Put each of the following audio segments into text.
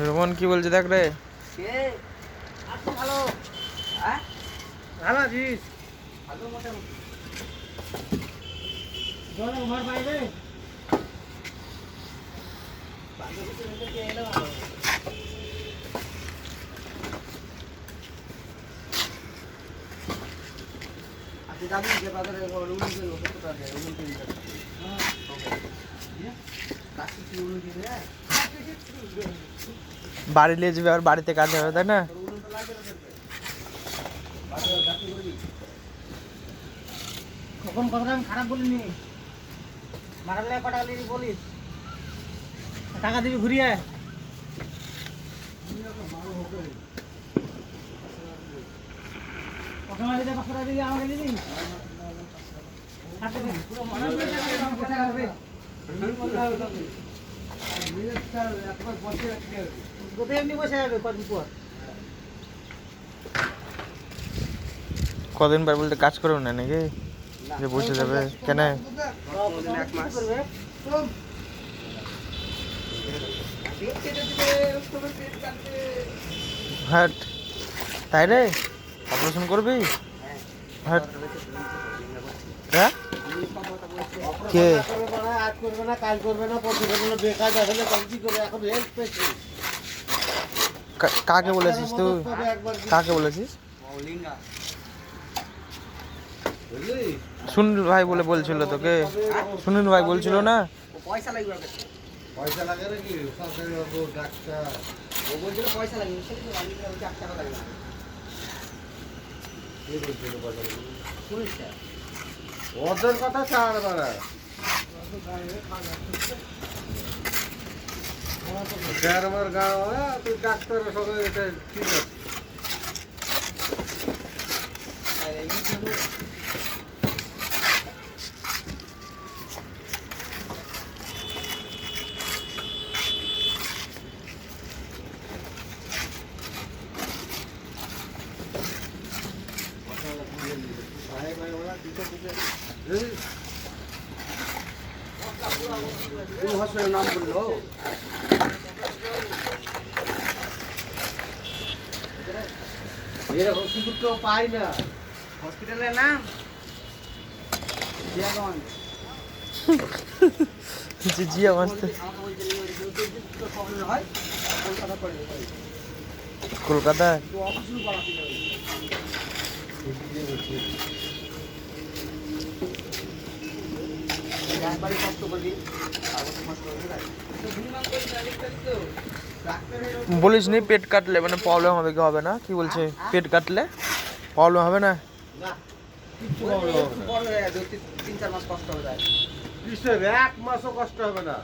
Roman কি বলছে দেখ রে? ভালো ভালো আছিস? ভালো মোটামুটি। ঘর বাইরে বাড়ি নিয়ে যাবে আর বাড়িতে কাজ হবে, তাই না? কখন কথাটা আমি খারাপ বলিনি, মারালে কটা বলিস, টাকা দিবি ঘুরিয়ে। আমাকে দিবি কদিন পর বলতে কাজ করো না নাকি যে বসে যাবে কেন? হাট তাই রে, অপারেশন করবি? হাট হ্যাঁ, কে আজ করবে না, কাজ করবে না, পরশু করবে না, বেকার আসলে কি করবে এখন? হেল্প পেয়েছি। কাকে বলেছিস তুই? কাকে বলেছিস? সুনীল ভাই বলে বলছিল তোকে? সুনীল ভাই বলছিল না? পয়সা লাগবে, পয়সা লাগে নাকি? সরকারি বাবু ডাক্তার ও বলছিল পয়সা লাগবে, সেটা আমি ডাক্তার লাগবে না। কে বলছিল পয়সা লাগবে? শুনিস না ওদের কথা ছাড় বাড়া। আমার গাঁও তুই ডাক্তার সবাই এটা ঠিক আছে। হসপিটালের নাম বললো, এরকম সুযোগ কেউ পায় না। হসপিটালের নাম জিয়া মাস্ত কলকাতায়। বলিস নি পেট কাটলে মানে প্রবলেম হবে কি হবে না? কি বলছে পেট কাটলে প্রবলেম হবে না? এক মাসও কষ্ট হবে না,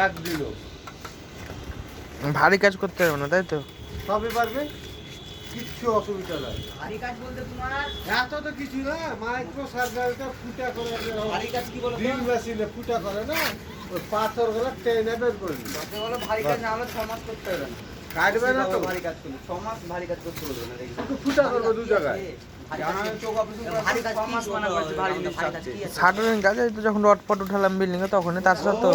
একদিনও। ভারী কাজ করতে হবে না, তাই তো? সবই পারবে, কিচ্ছু অসুবিধা নাই। ভারী কাজ বলতে তোমার এত তো কিছু না, মাইক্রো সার্জারিটা ফুটা করে, ভারী কাজ কি বলো, ড্রিল মেশিনে ফুটা করে না, ওই পাথরগুলো টেনে বের করে দিই। বলো ভারী কাজ না হলে 6 মাস করতে হবে না, কাটবে না তো। ভারী কাজ করলে 6 মাস ভারী কাজ করতে হবে না, একটু ফুটা করবে দু জায়গায়। সাধারণ কাজে তো যখন রড পট উঠালাম বিল্ডিং এ তখনই, তাছাড়া তো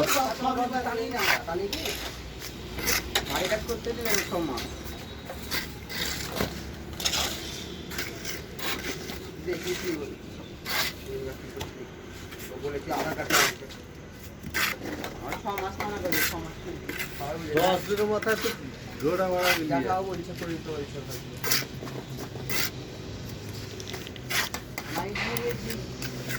ভারী কাজ করতে দিলে 6 মাস। দেখি কি বলি, বলেছি আধার কার্ড আসবে 6 মাস মানা করবে, 6 মাস 10 দিনের মাথায় তো ঘোড়া ভাড়া নিয়ে যাও বলছে পরিচিত হয়েছে।